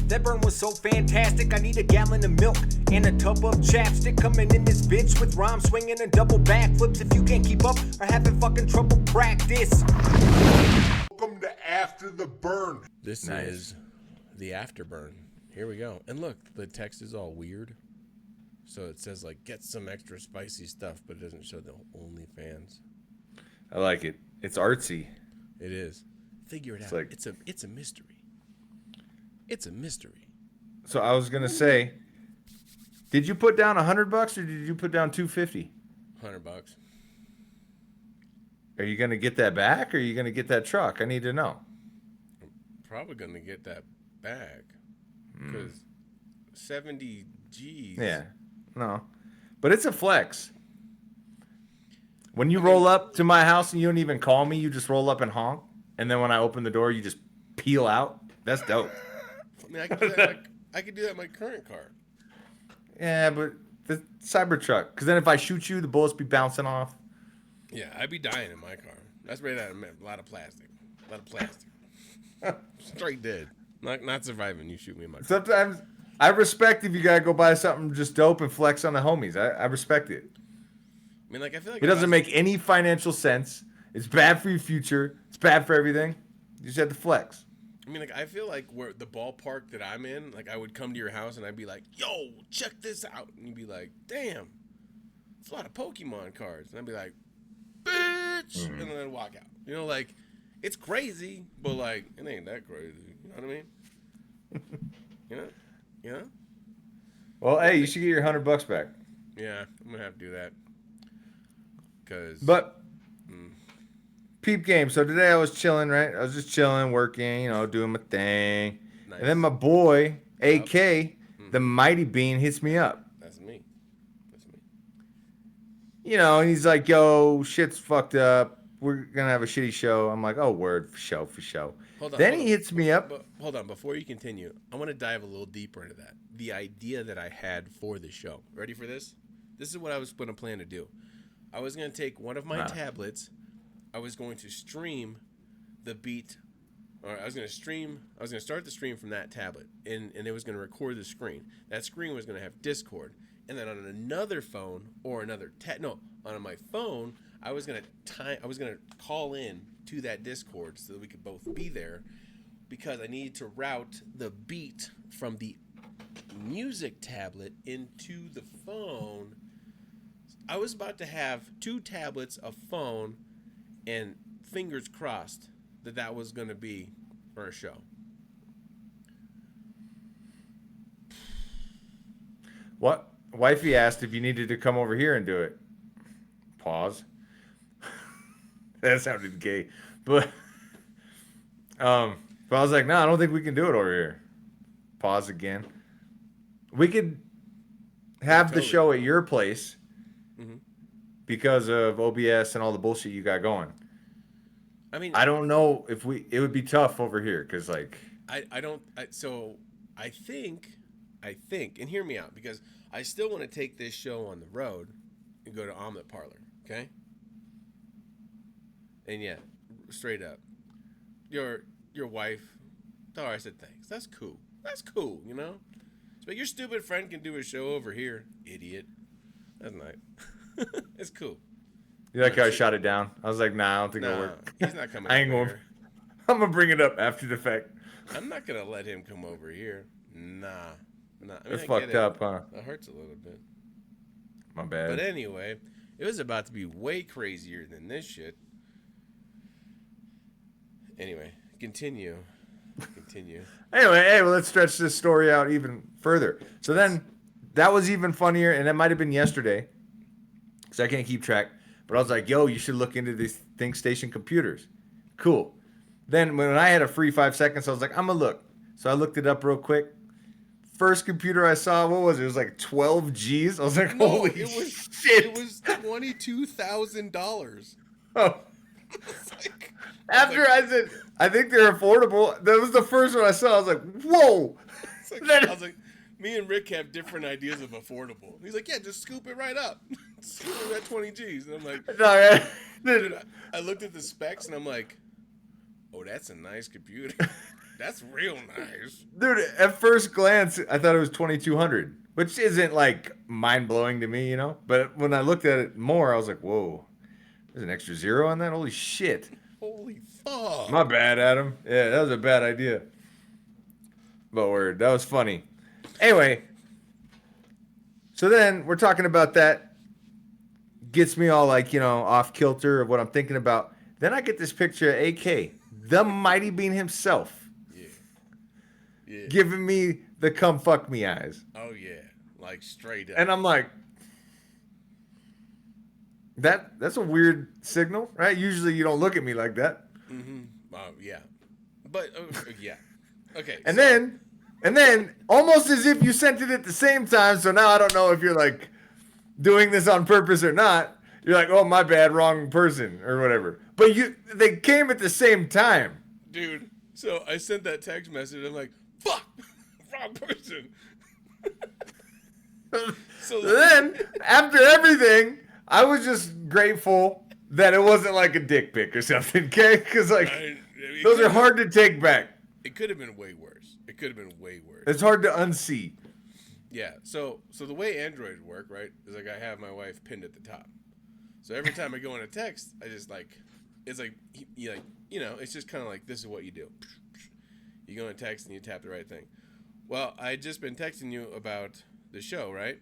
That burn was so fantastic, I need a gallon of milk and a tub of chapstick. Coming in this bitch with rhymes swinging and double backflips. If you can't keep up or having fucking trouble, practice. Welcome to After the Burn. This is the Afterburn. Here we go. And look, the text is all weird. So it says, like, get some extra spicy stuff, but it doesn't show the OnlyFans. I like it. It's artsy. It is. Figure it out. Like, it's a mystery. It's a mystery. So I was gonna say, did you put down $100 or did you put down $250? $100. Are you gonna get that back or are you gonna get that truck? I need to know. I'm probably gonna get that back because 70 G's. Yeah, no, but it's a flex. When you roll up to my house and you don't even call me, you just roll up and honk, and then when I open the door, you just peel out. That's dope. I mean, I could do that. I could do that in my current car. Yeah, but the Cybertruck. Because then if I shoot you, the bullets be bouncing off. Yeah, I'd be dying in my car. That's made out of a lot of plastic. A lot of plastic. Straight dead. Not surviving. You shoot me in my car. Sometimes I respect if you gotta go buy something just dope and flex on the homies. I respect it. I mean, like, I feel like it doesn't make any financial sense. It's bad for your future. It's bad for everything. You just have to flex. I mean, like, I feel like where the ballpark that I'm in, like, I would come to your house and I'd be like, yo, check this out. And you'd be like, damn, it's a lot of Pokemon cards. And I'd be like, bitch. And then I'd walk out. You know, like, it's crazy, but, like, it ain't that crazy. You know what I mean? You know? Well, hey, you should get your $100 back. Yeah, I'm going to have to do that. But peep game. So today I was chilling, right? I was just chilling, working, doing my thing. Nice. And then my boy, AK, the Mighty Bean, hits me up. That's me. And he's like, yo, shit's fucked up. We're going to have a shitty show. I'm like, oh, word, for show. Then he hits me up. Hold on. Before you continue, I want to dive a little deeper into that. The idea that I had for the show. Ready for this? This is what I was going to plan to do. I was going to take one of my tablets. I was going to stream the beat. Or I was going to start the stream from that tablet. And it was going to record the screen. That screen was going to have Discord. And then on another phone or on my phone, I was going to call in to that Discord so that we could both be there because I needed to route the beat from the music tablet into the phone. I was about to have 2 tablets, a phone, and fingers crossed that was going to be our show. What? Wifey asked if you needed to come over here and do it. Pause. That sounded gay. But I was like, no, I don't think we can do it over here. Pause again. We could have the show at your place because of OBS and all the bullshit you got going. I mean, I don't know if it would be tough over here because, like, I think, and hear me out, because I still want to take this show on the road and go to Omelet Parlor, okay? And yeah, straight up, your wife, tell her I said thanks. That's cool. But your stupid friend can do a show over here, idiot. That's nice. It's cool. You like how I shot it down? I was like, nah, I don't think it'll work. He's not coming I ain't over going. here. I'm going to bring it up after the fact. I'm not going to let him come over here. Nah. I mean, It's fucked up, huh? That hurts a little bit. My bad. But anyway, it was about to be way crazier than this shit. Anyway, continue. Anyway, let's stretch this story out even further. So then, that was even funnier, and that might have been yesterday, because I can't keep track. But I was like, yo, you should look into these ThinkStation computers. Cool. Then when I had a free 5 seconds, I was like, I'm going to look. So I looked it up real quick. First computer I saw, what was it? It was like 12 G's. I was like, holy shit. It was $22,000. Oh. I said, I think they're affordable. That was the first one I saw. I was like, whoa. I was like, me and Rick have different ideas of affordable. He's like, yeah, just scoop it right up. Scoop it at 20 G's. And I'm like, dude, I looked at the specs and I'm like, oh, that's a nice computer. That's real nice. Dude, at first glance, I thought it was 2,200, which isn't like mind blowing to me, you know. But when I looked at it more, I was like, whoa, there's an extra zero on that. Holy shit! Holy fuck! My bad, Adam. Yeah, that was a bad idea. But word, that was funny. Anyway, so then we're talking about that. Gets me all like, you know, off kilter of what I'm thinking about. Then I get this picture of AK, the mighty bean himself, Yeah. giving me the come fuck me eyes. Oh yeah, like straight up. And I'm like, that's a weird signal, right? Usually you don't look at me like that. Mm-hmm. Oh yeah, but yeah. Okay. And then almost as if you sent it at the same time. So now I don't know if you're like doing this on purpose or not. You're like, oh, my bad, wrong person or whatever. But they came at the same time. Dude, so I sent that text message. I'm like, fuck, wrong person. So then, after everything, I was just grateful that it wasn't like a dick pic or something, okay? Because, like, those are hard to take back. It could have been way worse. It could have been way worse. It's hard to unsee. Yeah, so the way Android work, right, is like I have my wife pinned at the top. So every time I go in a text, I just like, it's like, it's just kind of like, this is what you do. You go in a text and you tap the right thing. Well, I had just been texting you about the show, right?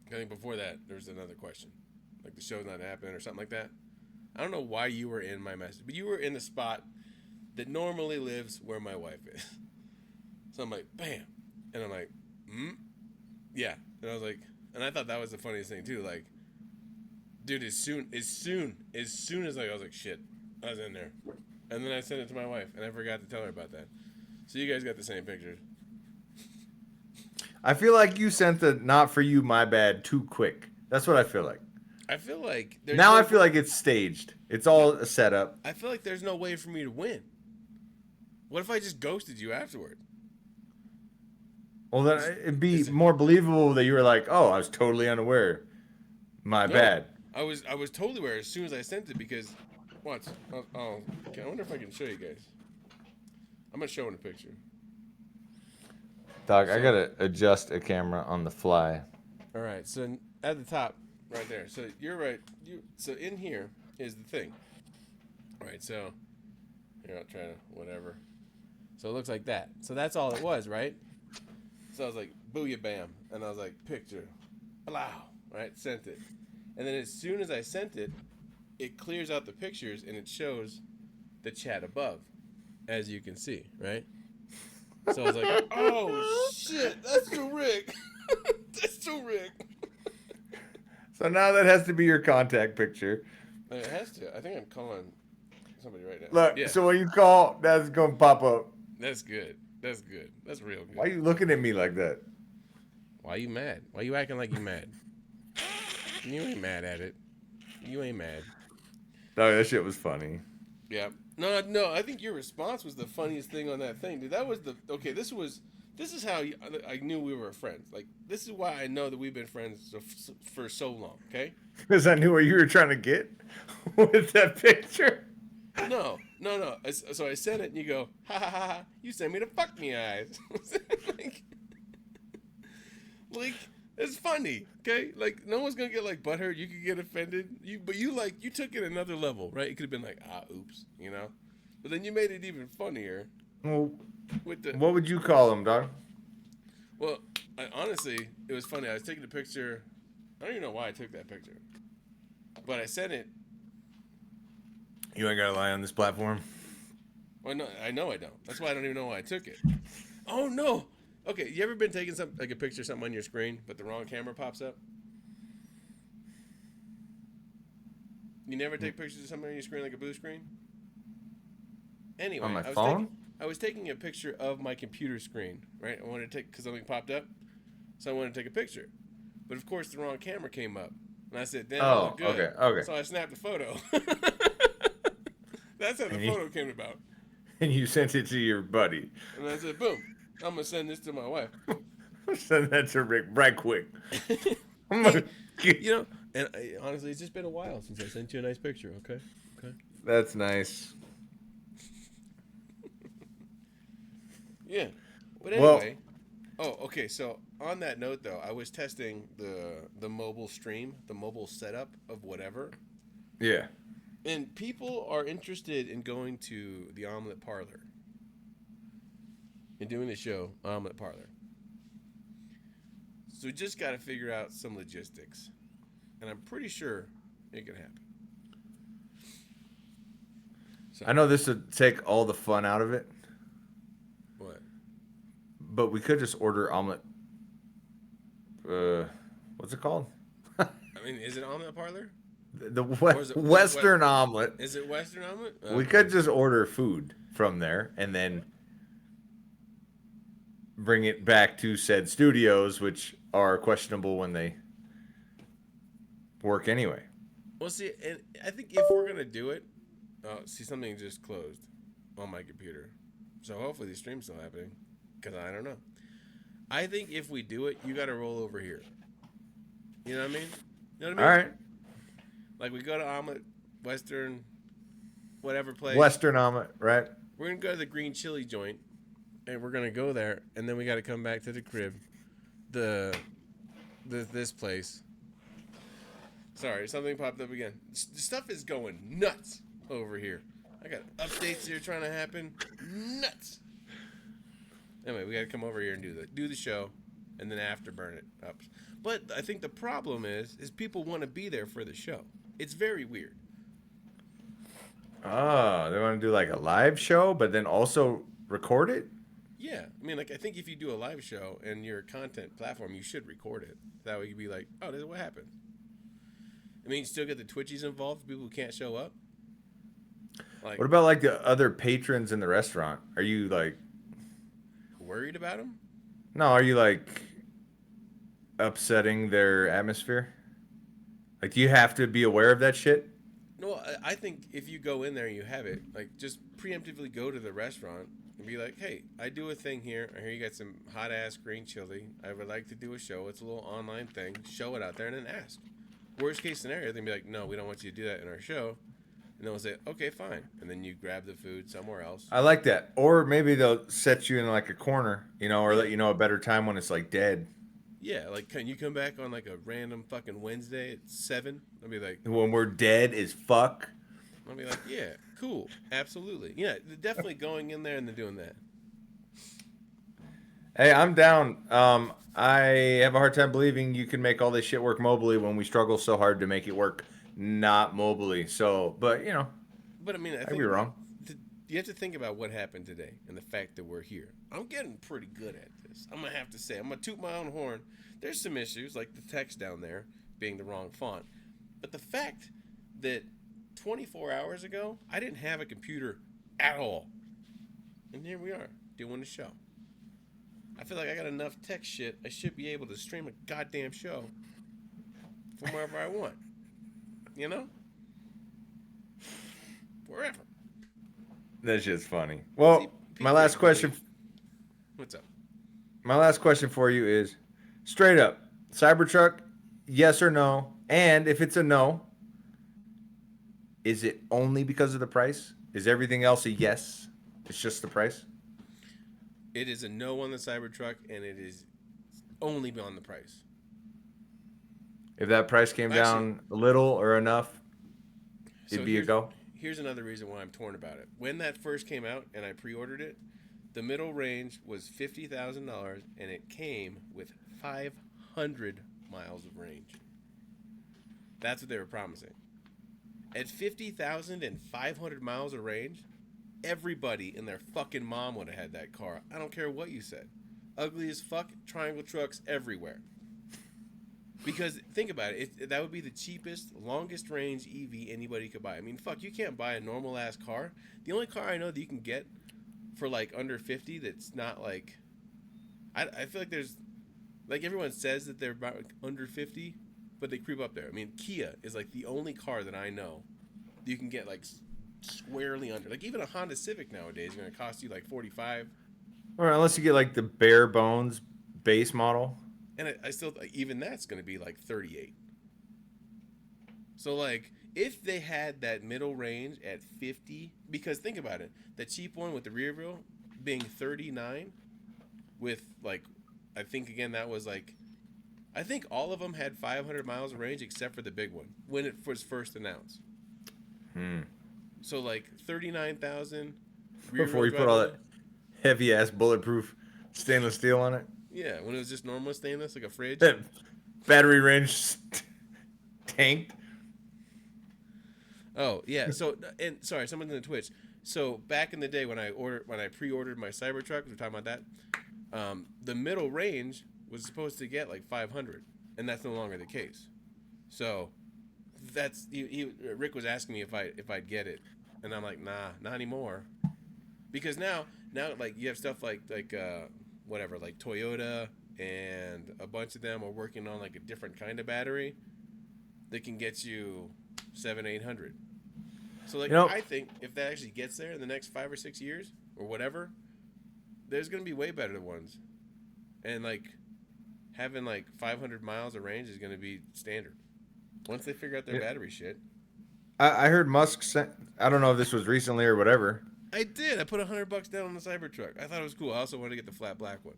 I think before that, there was another question. Like the show's not happening or something like that. I don't know why you were in my message, but you were in the spot that normally lives where my wife is. So I'm like, bam. And I'm like, yeah. And I was like, and I thought that was the funniest thing too. Like, dude, as soon as I was like, shit, I was in there. And then I sent it to my wife, and I forgot to tell her about that. So you guys got the same pictures. I feel like you sent the not for you, my bad too quick. That's what I feel like. I feel like I feel like it's staged. It's all a setup. I feel like there's no way for me to win. What if I just ghosted you afterward? Well, then it'd be more believable that you were like, "Oh, I was totally unaware. My bad." I was totally aware as soon as I sent it because, watch. Okay, I wonder if I can show you guys. I'm gonna show in a picture. Dog, I gotta adjust a camera on the fly. All right, so at the top, right there. So you're right. So in here is the thing. All right, so here I'll try to whatever. So it looks like that. So that's all it was, right? So I was like, booyah bam. And I was like, picture. Blow. Right? Sent it. And then as soon as I sent it, it clears out the pictures and it shows the chat above, as you can see, right? So I was like, oh, shit. That's too Rick. That's too Rick. So now that has to be your contact picture. It has to. I think I'm calling somebody right now. Look, yeah. So when you call, that's going to pop up. That's good. That's good. That's real good. Why are you looking at me like that? Why you mad? Why you acting like you mad? You ain't mad at it. You ain't mad. No, that shit was funny. Yeah. No. I think your response was the funniest thing on that thing, dude. That was okay. This is how I knew we were friends. Like, this is why I know that we've been friends for so long. Okay. Because I knew what you were trying to get with that picture. No. So I sent it, and you go, ha ha ha. You sent me the fuck me eyes. like it's funny, okay? Like, no one's gonna get like butthurt. You could get offended. But you took it another level, right? It could have been like, oops, you know. But then you made it even funnier. Well, with the what would you call him, dog? Well, honestly, it was funny. I was taking a picture. I don't even know why I took that picture, but I sent it. You ain't gotta lie on this platform. Well, no, I know I don't. That's why I don't even know why I took it. Oh no. Okay, you ever been taking like a picture of something on your screen, but the wrong camera pops up? You never take pictures of something on your screen, like a blue screen? Anyway, on my phone? I was taking a picture of my computer screen, right? I wanted to take, because something popped up, so I wanted to take a picture. But of course, the wrong camera came up, and I said, "Damn, that looked good." Okay. So I snapped a photo. That's how the photo came about. And you sent it to your buddy. And I said, "Boom, I'm gonna send this to my wife." Send that to Rick right quick. You know, and honestly, it's just been a while since I sent you a nice picture. Okay. That's nice. Yeah. But Well, anyway. Oh, okay. So on that note, though, I was testing the mobile stream, the mobile setup of whatever, yeah. and people are interested in going to the Omelet Parlor and doing the show Omelet Parlor. So we just got to figure out some logistics, and I'm pretty sure it can happen. So, I know this would take all the fun out of it, what? but we could just order omelet. What's it called? I mean, is it Omelet Parlor? The Or is Western omelet. Is it Western Omelet? We could just order food from there and then bring it back to said studios, which are questionable when they work anyway. Well, see, and I think if we're gonna do it, see, something just closed on my computer, so hopefully the stream's still happening, because I don't know. I think if we do it, you got to roll over here. You know what I mean? You know what I mean? All right. Like we go to Omelet, Western, whatever place. Western omelet, right? We're gonna go to the green chili joint, and we're gonna go there, and then we got to come back to the crib, this place. Sorry, something popped up again. The stuff is going nuts over here. I got updates here trying to happen. Nuts. Anyway, we got to come over here and do the show, and then after burn it up. But I think the problem is people want to be there for the show. It's very weird. Oh, they want to do like a live show, but then also record it? Yeah, I mean, like I think if you do a live show and your content platform, you should record it. That way you'd be like, oh, this is what happened. I mean, you still get the Twitchies involved, people who can't show up. Like, What about like the other patrons in the restaurant? Are you like worried about them? No, are you like upsetting their atmosphere? Like, do you have to be aware of that shit? No, I think if you go in there and you have it, like, just preemptively go to the restaurant and be like, hey, I do a thing here. I hear you got some hot-ass green chili. I would like to do a show. It's a little online thing. Show it out there and then ask. Worst case scenario, they'd be like, no, we don't want you to do that in our show. And they'll say, okay, fine. And then you grab the food somewhere else. I like that. Or maybe they'll set you in like a corner, you know, or let you know a better time when it's like dead. Yeah, like, can you come back on like a random fucking Wednesday at 7? I'll be like, When we're dead as fuck. I'll be like, yeah, cool, absolutely. Yeah, definitely going in there and then doing that. Hey, I'm down. I have a hard time believing you can make all this shit work mobily when we struggle so hard to make it work not mobily. So, but you know, But I mean, I I could think be wrong. you have to think about what happened today and the fact that we're here. I'm getting pretty good at this. I'm gonna have to say, I'm gonna toot my own horn. There's some issues, like the text down there being the wrong font, but the fact that 24 hours ago I didn't have a computer at all, and here we are doing the show. I feel like I got enough tech shit. I should be able to stream a goddamn show from wherever I want. You know? Wherever. That shit's funny. Well, See, my last question. What's up? My last question for you is, straight up, Cybertruck, yes or no? And if it's a no, is it only because of the price? Is everything else a yes? It's just the price? It is a no on the Cybertruck, and it is only beyond the price. If that price came down a little or enough, it'd be a go? Here's another reason why I'm torn about it. When that first came out and I pre-ordered it, the middle range was $50,000, and it came with 500 miles of range. That's what they were promising. At 50,000 and 500 miles of range, everybody and their fucking mom would have had that car. I don't care what you said. Ugly as fuck, triangle trucks everywhere. Because think about it, that would be the cheapest, longest range EV anybody could buy. I mean, fuck, you can't buy a normal ass car. The only car I know that you can get for like under 50 that's not like, I feel like there's, like everyone says that they're about like under 50, but they creep up there. I mean, Kia is like the only car that I know that you can get like squarely under. Like even a Honda Civic nowadays is going to cost you like 45. Or unless you get like the bare bones base model. And I still, even that's going to be like 38. So like, if they had that middle range at 50, because think about it, the cheap one with the rear wheel, being 39 with like, I think again that was like, I think all of them had 500 miles of range except for the big one when it was first announced. So like 39,000 Before you put all that heavy ass bulletproof stainless steel on it. Yeah, when it was just normal stainless, like a fridge. That battery range tanked. Oh yeah. So and sorry, someone's in the Twitch. So back in the day when I pre-ordered my Cybertruck, we're talking about that. The middle range was supposed to get like 500, and that's no longer the case. So that's Rick was asking me if I'd get it, and I'm like, nah, not anymore, because now like you have stuff like whatever, like Toyota and a bunch of them are working on like a different kind of battery that can get you 700-800. So like, I think if that actually gets there in the next 5 or 6 years or whatever, there's gonna be way better ones, and like having like 500 miles of range is gonna be standard once they figure out their battery shit. I heard Musk sent, I don't know if this was recently or whatever. I did. I put $100 down on the Cybertruck. I thought it was cool. I also wanted to get the flat black one.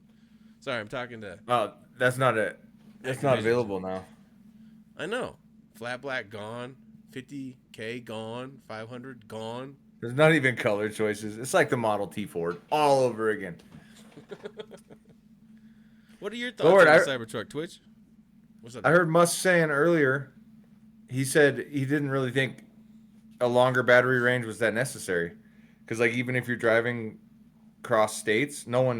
Sorry, I'm talking to. Oh, that's not it. It's not available now. I know. Flat black gone. 50K gone. 500 gone. There's not even color choices. It's like the Model T Ford all over again. What are your thoughts on the Cybertruck, Twitch? What's up? I heard Musk saying earlier, he said he didn't really think a longer battery range was that necessary. Because like even if you're driving cross states, no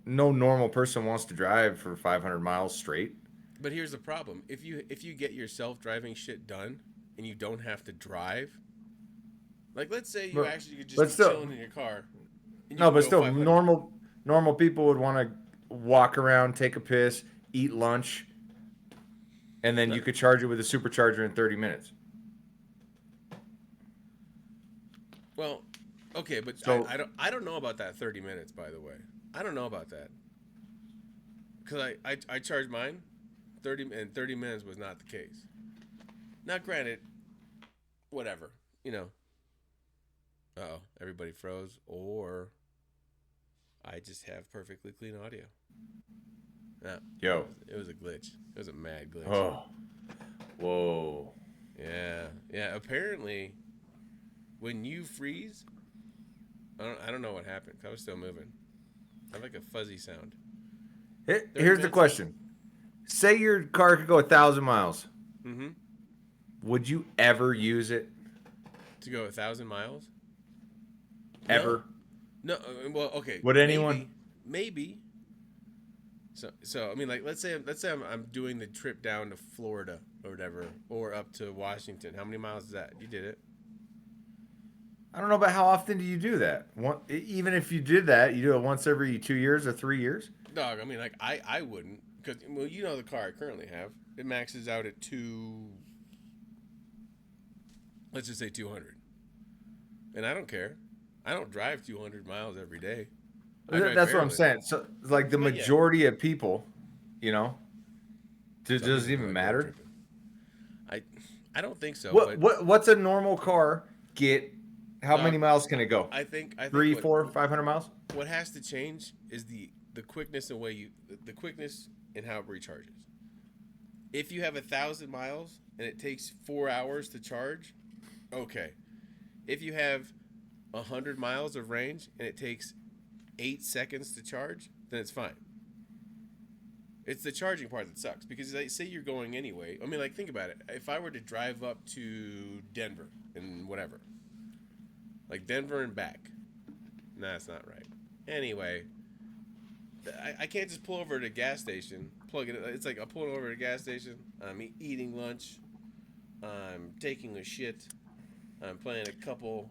normal person wants to drive for 500 miles straight. But here's the problem: if you get your self-driving shit done and you don't have to drive, like let's say you actually could just be chilling in your car. No, but still, normal people would want to walk around, take a piss, eat lunch, and then you could charge it with a supercharger in 30 minutes. Well, okay, but so, I don't know about that 30 minutes, by the way. I don't know about that. Because I charged mine 30 minutes was not the case. Now, granted, whatever, you know. Uh-oh, everybody froze, or I just have perfectly clean audio. No, it was a glitch. It was a mad glitch. Oh, whoa. Yeah. Apparently, when you freeze, I don't know what happened. I was still moving. I have like a fuzzy sound. Here's the question: say your car could go 1,000 miles. Mm-hmm. Would you ever use it? To go 1,000 miles? Ever? No. Well, okay. Would anyone? Maybe. So I mean, like, let's say I'm doing the trip down to Florida or whatever, or up to Washington. How many miles is that? You did it. I don't know about how often do you do that. Even if you did that, you do it once every 2 years or 3 years. Dog, I mean, like, I wouldn't, because, well, you know the car I currently have. It maxes out at let's just say 200. And I don't care. I don't drive 200 miles every day. That's what I'm saying. So, like, the majority of people, you know, does it even matter? I don't think so. What's a normal car get? How many miles can it go? I think 3, 4, 500 miles. What has to change is the quickness and the quickness and how it recharges. If you have 1,000 miles and it takes 4 hours to charge, okay. If you have 100 miles of range and it takes 8 seconds to charge, then it's fine. It's the charging part that sucks, because like, say you're going anyway. I mean, like, think about it. If I were to drive up to Denver and whatever, like Denver and back, nah, that's not right. Anyway, I can't just pull over to a gas station, plug it. It's like I'm pulling over to a gas station. I'm eating lunch. I'm taking a shit. I'm playing a couple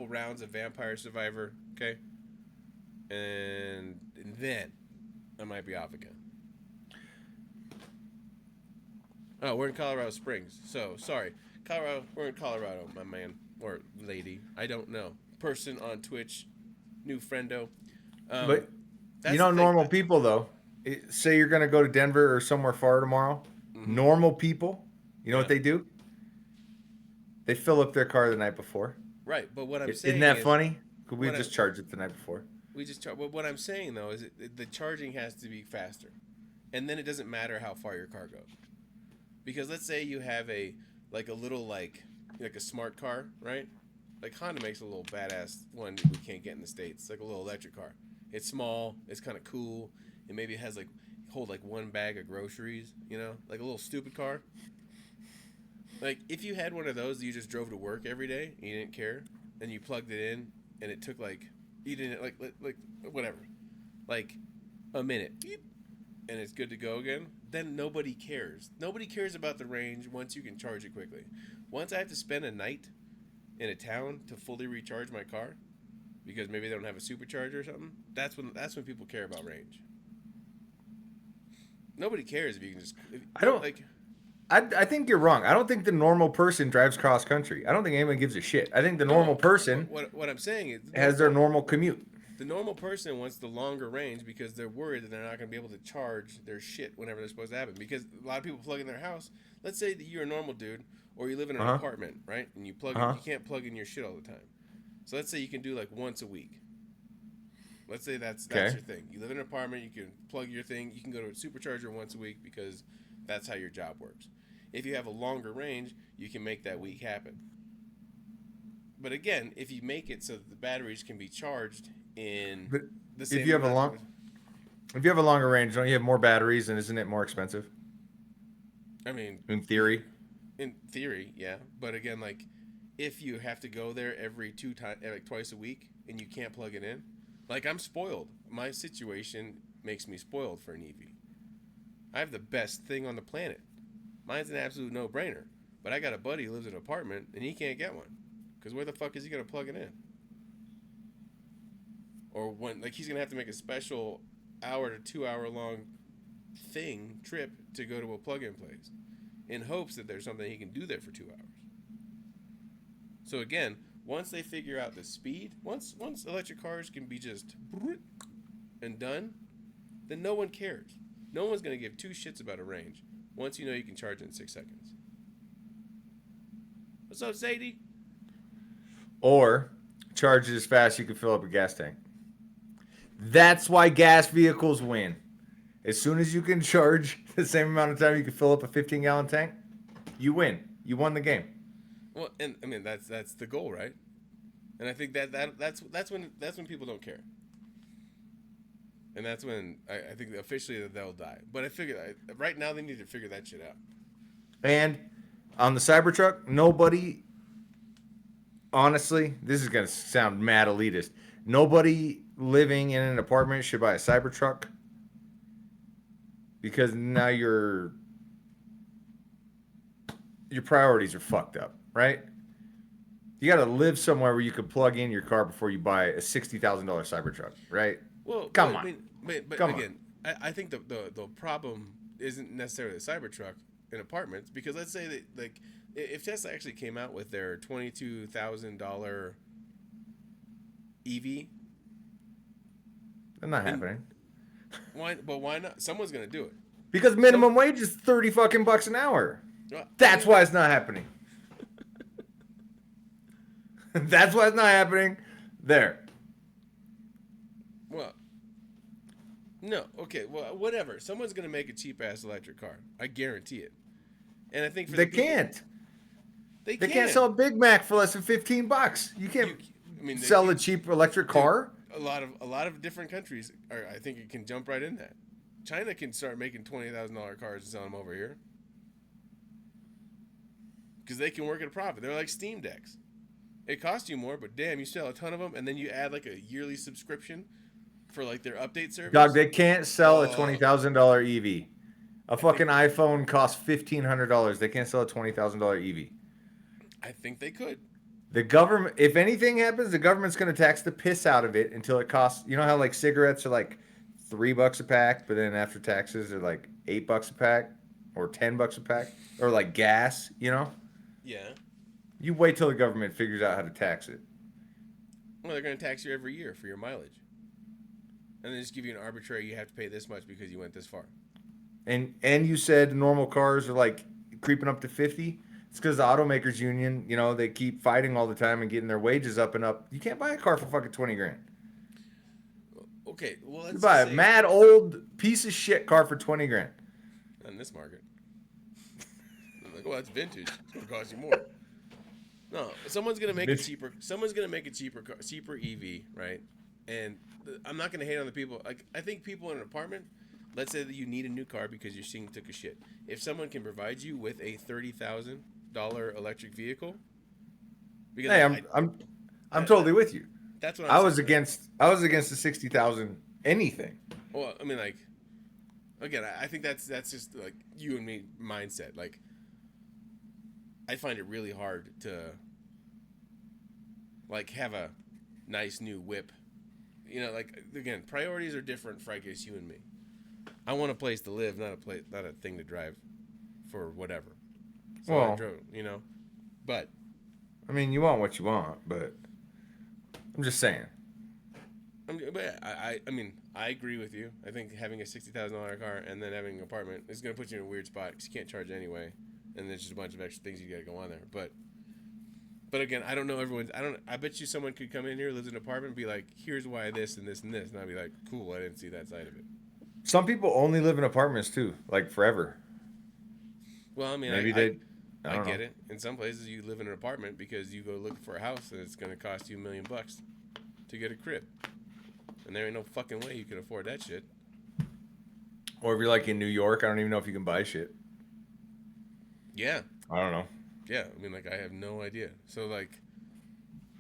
rounds of Vampire Survivor. Okay. And then I might be off again. Oh, we're in Colorado Springs. So, sorry. We're in Colorado, my man. Or lady. I don't know. Person on Twitch. New friendo. But, you know, normal people, though. Say you're going to go to Denver or somewhere far tomorrow. Mm-hmm. Normal people, you know what they do? They fill up their car the night before. Right, but what I'm saying isn't that funny? Could we just charge it the night before? We just charge. What I'm saying though is the charging has to be faster, and then it doesn't matter how far your car goes. Because let's say you have a little like a smart car, right? Like Honda makes a little badass one that we can't get in the States, like a little electric car. It's small, it's kind of cool, and maybe it has hold like one bag of groceries, like a little stupid car. Like if you had one of those that you just drove to work every day and you didn't care, and you plugged it in and it took you didn't like whatever, like a minute, beep, and it's good to go again, then nobody cares. Nobody cares about the range once you can charge it quickly. Once I have to spend a night in a town to fully recharge my car because maybe they don't have a supercharger or something, that's when people care about range. Nobody cares if you can just. I think you're wrong. I don't think the normal person drives cross country. I don't think anyone gives a shit. I think the normal person what I'm saying is has their normal commute. The normal person wants the longer range because they're worried that they're not going to be able to charge their shit whenever they're supposed to happen. Because a lot of people plug in their house. Let's say that you're a normal dude or you live in an apartment, right? And you plug in, you can't plug in your shit all the time. So let's say you can do once a week. Let's say that's your thing. You live in an apartment, you can plug your thing, you can go to a supercharger once a week because that's how your job works. If you have a longer range, you can make that week happen. But again, if you make it so that the batteries can be charged in the same if you have a longer range, don't you have more batteries and isn't it more expensive? I mean, in theory, yeah. But again, if you have to go there every twice a week and you can't plug it in, I'm spoiled. My situation makes me spoiled for an EV. I have the best thing on the planet. Mine's an absolute no-brainer. But I got a buddy who lives in an apartment and he can't get one. Because where the fuck is he going to plug it in? Or when he's going to have to make a special hour to 2 hour long trip to go to a plug-in place in hopes that there's something he can do there for 2 hours. So again, once they figure out the speed, once electric cars can be just and done, then no one cares. No one's going to give two shits about a range once you know you can charge in 6 seconds. What's up, Sadie? Or charge it as fast you can fill up a gas tank. That's why gas vehicles win. As soon as you can charge the same amount of time you can fill up a 15-gallon tank, you win. You won the game. Well, and I mean that's the goal, right? And I think that's when people don't care. And that's when I think officially that they'll die. But I figure right now they need to figure that shit out. And on the Cybertruck, nobody, honestly, this is going to sound mad elitist. Nobody living in an apartment should buy a Cybertruck because now your priorities are fucked up, right? You got to live somewhere where you can plug in your car before you buy a $60,000 Cybertruck, right? Well, come on. I mean, but Come again, I think the problem isn't necessarily the Cybertruck in apartments because let's say that if Tesla actually came out with their $22,000 EV, that's not happening. Why? But why not? Someone's gonna do it. Because minimum wage is $30 an hour. That's why it's not happening. That's why it's not happening. There. Well, no. Okay. Well, whatever. Someone's gonna make a cheap ass electric car. I guarantee it. And I think They can't sell a Big Mac for less than $15. You can't sell a cheap electric car. A lot of different countries I think it can jump right in that. China can start making $20,000 cars and selling them over here because they can work at a profit. They're like Steam Decks. It costs you more, but damn, you sell a ton of them, and then you add a yearly subscription for their update service. Dog, they can't sell a $20,000 EV. A fucking iPhone costs $1,500. They can't sell a $20,000 EV. I think they could. The government, if anything happens, the government's going to tax the piss out of it until it costs. You know how cigarettes are $3 a pack, but then after taxes they're $8 a pack or $10 a pack, or gas. Yeah. You wait till the government figures out how to tax it. Well, they're going to tax you every year for your mileage, and then just give you an arbitrary. You have to pay this much because you went this far. And you said normal cars are creeping up to 50. It's because the automakers union, they keep fighting all the time and getting their wages up and up. You can't buy a car for fucking $20,000. okay, well, let's You buy a say mad old piece of shit car for 20 grand. on this market. I'm like, well, that's vintage. It's gonna cost you more. No, someone's gonna make it cheaper. Someone's gonna make a cheaper EV, right? And I'm not gonna hate on the people. Like, I think people in an apartment. Let's say that you need a new car because your sink took a shit. If someone can provide you with a $30,000 electric vehicle, because Hey, I'm totally with you. that's what I'm saying. I was against the 60,000 anything. Well, I mean, like, again, I think that's just like you and me mindset. Like, I find it really hard to like have a nice new whip. You know, like, again, priorities are different for, I guess, you and me. I want a place to live, not a thing to drive for whatever. So Well, I drove, you know, but I mean, you want what you want, but I'm just saying. I mean, I agree with you. I think having a $60,000 car and then having an apartment is going to put you in a weird spot because you can't charge anyway, and there's just a bunch of extra things you got to go on there. But again, I don't know everyone's. I bet you someone could come in here, lives in an apartment, and be like, "Here's why this and this and this," and I'd be like, "Cool, I didn't see that side of it." Some people only live in apartments too, like forever. Well, I mean, Maybe I don't get know. it. In some places, you live in an apartment because you go looking for a house and it's going to cost you $1 million to get a crib, and there ain't no fucking way you can afford that shit. Or if you're like in New York, I don't even know if you can buy shit. Yeah, I don't know. yeah. I mean, like, I have no idea. So, like,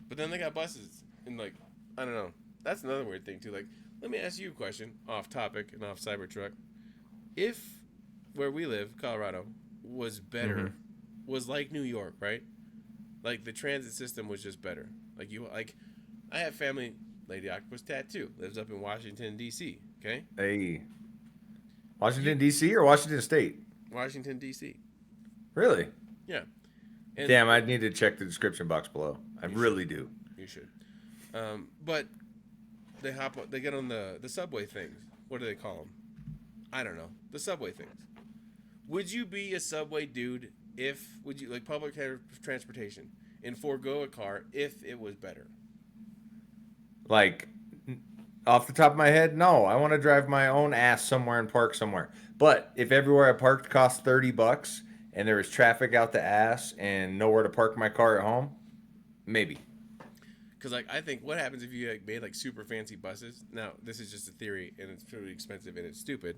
but then they got buses and, like, I don't know. That's another weird thing too. Like, let me ask you a question, off topic and off Cybertruck. If where we live, Colorado, was better, was like New York, right? Like, the transit system was just better. Like, I have family. Lady Octopus tattoo lives up in Washington D.C. Okay, Hey, Washington D.C. or Washington State? Washington D.C. Really? Yeah, and Damn, I'd need to check the description box below. I really do. you should. But they get on the subway things. What do they call them? I don't know. The subway things. Would you be a subway dude would you like public transportation and forego a car if it was better? Like, off the top of my head, no. I want to drive my own ass somewhere and park somewhere. But if everywhere I parked cost $30 and there was traffic out the ass and nowhere to park my car at home, maybe. Because, like, I think what happens if you, like, made, like, super fancy buses? Now, this is just a theory, and it's pretty expensive, and it's stupid.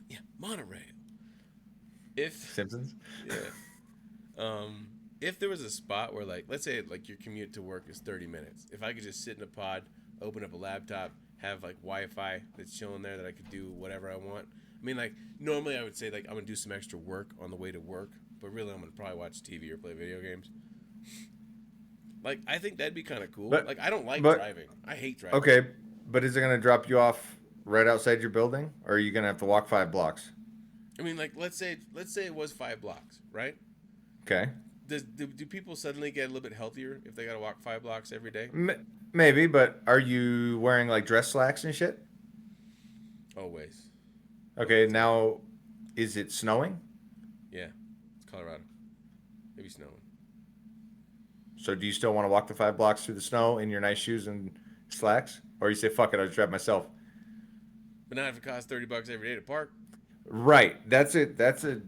Yeah, monorail. Simpsons? Yeah. If there was a spot where, like, let's say, like, your commute to work is 30 minutes. If I could just sit in a pod, open up a laptop, have, like, Wi-Fi that's chilling there that I could do whatever I want. I mean, like, normally I would say, like, I'm going to do some extra work on the way to work, but really I'm going to probably watch TV or play video games. Like, I think that'd be kind of cool. Like, I don't like driving. I hate driving. Okay, but is it going to drop you off right outside your building, or are you going to have to walk 5 blocks? I mean, like, let's say it was 5 blocks, right? Okay. Do people suddenly get a little bit healthier if they got to walk 5 blocks every day? Maybe, but are you wearing, like, dress slacks and shit? Always. Okay, now, is it snowing? Yeah, it's Colorado. Maybe snowing. So do you still want to walk the 5 blocks through the snow in your nice shoes and slacks? Or you say, fuck it, I'll just drive myself? But not if it costs $30 every day to park. Right. That's a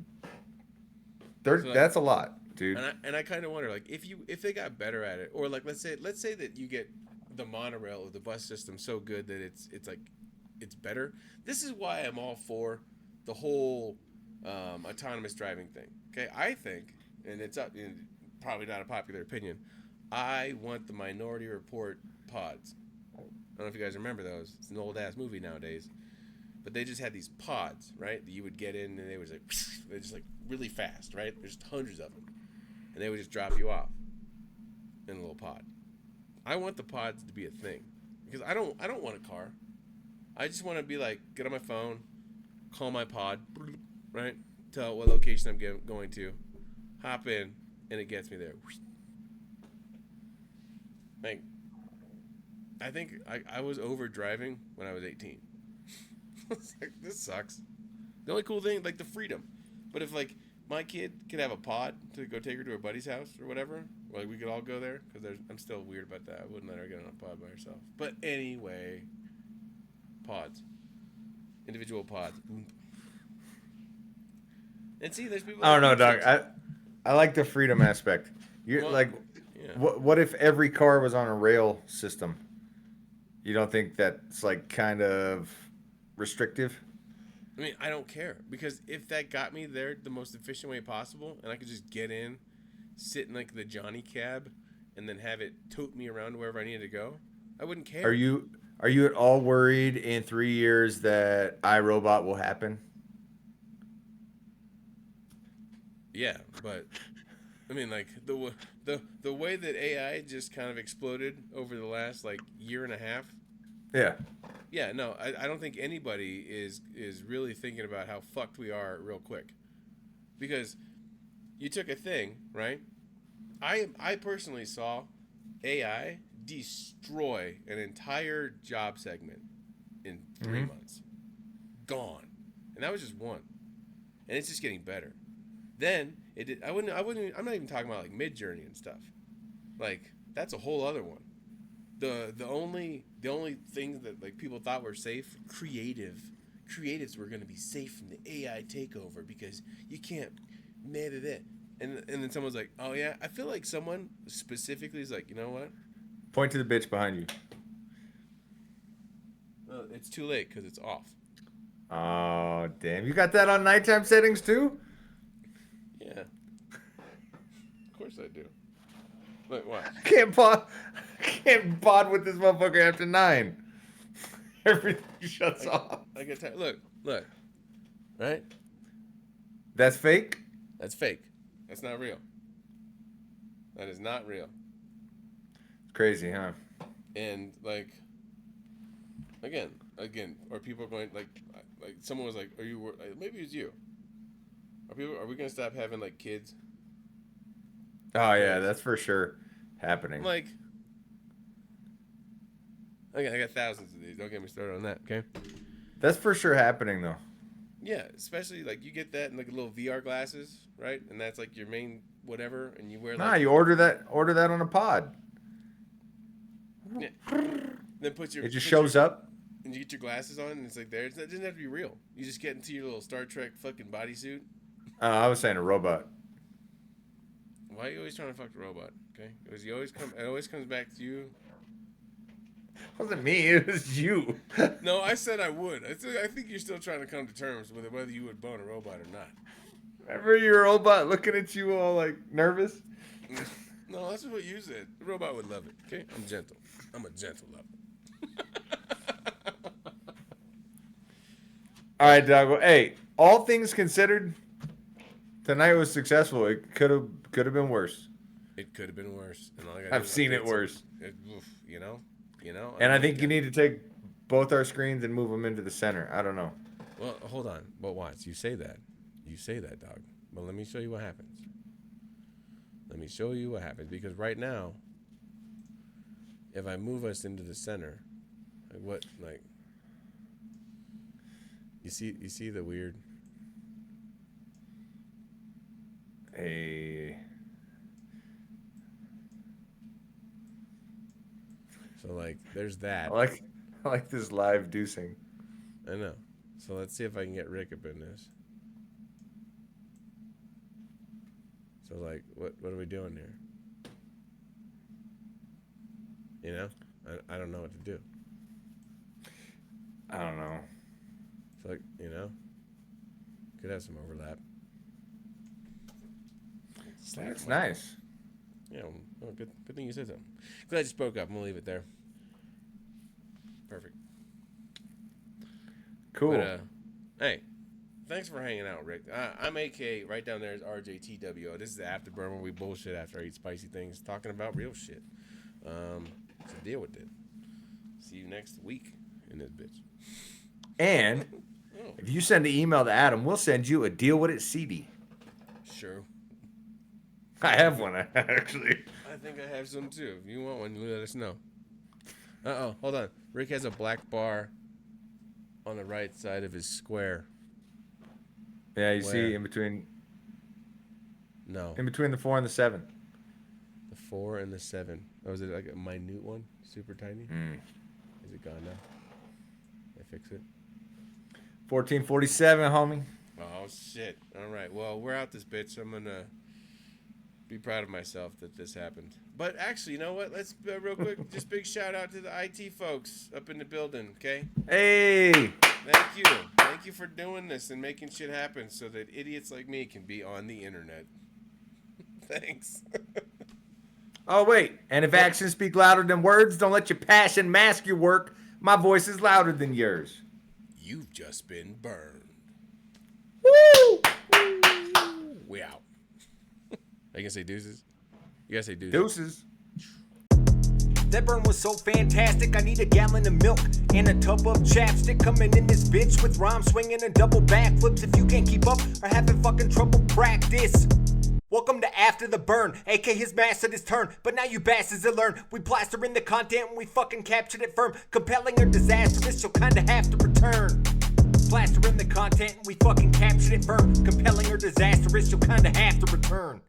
lot, dude. And I kind of wonder, like, if they got better at it, or, like, let's say that you get the monorail or the bus system so good that it's better. This is why I'm all for the whole autonomous driving thing. Okay, I think, and it's probably not a popular opinion, I want the Minority Report pods. I don't know if you guys remember those. It's an old ass movie nowadays. But they just had these pods, right? That you would get in and they was like, they're just like really fast, right? There's hundreds of them. And they would just drop you off in a little pod. I want the pods to be a thing. Because I don't want a car. I just want to be like, get on my phone, call my pod, right? Tell what location I'm going to, hop in, and it gets me there. Like, I think I was over driving when I was 18. I was like, this sucks. The only cool thing, like, the freedom. But if, like, my kid could have a pod to go take her to her buddy's house or whatever, like, we could all go there, because I'm still weird about that. I wouldn't let her get on a pod by herself. But anyway, pods, individual pods. And see, there's people. I don't know, Doc. I like the freedom aspect. You're Well, like, yeah. what if every car was on a rail system? You don't think that's like kind of restrictive? I mean, I don't care because if that got me there the most efficient way possible, and I could just get in, sit in like the Johnny cab, and then have it tote me around wherever I needed to go, I wouldn't care. Are you at all worried in 3 years that iRobot will happen? Yeah, but I mean, like the way that AI just kind of exploded over the last like year and a half. Yeah. Yeah, no, I don't think anybody is really thinking about how fucked we are real quick, because you took a thing, right? I personally saw AI destroy an entire job segment in 3 months, gone, and that was just one, and it's just getting better. Then it did. I'm not even talking about like Mid-Journey and stuff. Like that's a whole other one. The only things that like people thought were safe, creatives were going to be safe from the AI takeover because you can't made it. And then someone's like, oh yeah, I feel like someone specifically is like, you know what? Point to the bitch behind you. Well, it's too late because it's off. Oh damn! You got that on nighttime settings too? Yeah, of course I do. Look, watch. Can't bod with this motherfucker after 9. Everything shuts off. I get tired. Look, right? That's fake? That's fake. That's not real. That is not real. It's crazy, huh? And like, again, are people going like someone was like, are you? Maybe it's you. Are we gonna stop having like kids? Oh yeah, that's for sure happening. Like, okay, I got thousands of these. Don't get me started on that, okay? That's for sure happening though. Yeah, especially like you get that in like little VR glasses, right? And that's like your main whatever, and you wear. Nah, like, you order that on a pod. Yeah. Then It just shows up. And you get your glasses on, and it's like there. It doesn't have to be real. You just get into your little Star Trek fucking bodysuit. I was saying a robot. Why are you always trying to fuck the robot? Okay, because it always comes back to you. It wasn't me. It was you. No, I said I would. I think you're still trying to come to terms with whether you would bone a robot or not. Remember your robot looking at you all like nervous? No, that's what you said. The robot would love it. Okay, I'm gentle. I'm a gentle lover. All right, dog. Well, hey, all things considered, tonight was successful. It could have been worse. It could have been worse. And all I gotta I've seen it worse. You know. And I think you need to take both our screens and move them into the center. I don't know. Well, hold on. But watch. You say that, dog. But let me show you what happens. Because right now, if I move us into the center, you see the weird. Hey. So like, there's that. I like this live deucing. I know. So let's see if I can get Rick up in this. So like, what are we doing here? You know, I don't know what to do. I don't know. So like, could have some overlap. That's nice. Yeah, well, good thing you said something. Glad you spoke up. I'm gonna leave it there. Perfect. Cool. But, hey, thanks for hanging out, Rick. I'm AK. Right down there is RJTWO. This is the afterburn where we bullshit after I eat spicy things, talking about real shit. So deal with it. See you next week in this bitch. And if you send an email to Adam, we'll send you a Deal With It CD. Sure. I have one, actually. I think I have some too. If you want one, you let us know. Hold on. Rick has a black bar on the right side of his square. Yeah, you see in between. No. In between the 4 and the 7. The 4 and the 7. Oh, is it like a minute one? Super tiny? Is it gone now? fix it. 1447, homie. Oh, shit. All right. Well, we're out this bitch. I'm going to be proud of myself that this happened. But actually, you know what? Let's real quick, just big shout out to the IT folks up in the building, okay? Hey. Thank you. Thank you for doing this and making shit happen so that idiots like me can be on the internet. Thanks. Oh, wait. And if actions speak louder than words, don't let your passion mask your work. My voice is louder than yours. You've just been burned. Woo! We out. I can say deuces? You gotta say deuces. Deuces. That burn was so fantastic, I need a gallon of milk and a tub of chapstick. Coming in this bitch with rhyme swinging and double backflips. If you can't keep up or having fucking trouble, practice. Welcome to After the Burn, AK his mastered his turn, but now you bastards will learn. We plaster in the content and we fucking captured it firm. Compelling or disastrous, you'll kinda have to return. Plaster in the content and we fucking captured it firm. Compelling or disastrous, you'll kinda have to return.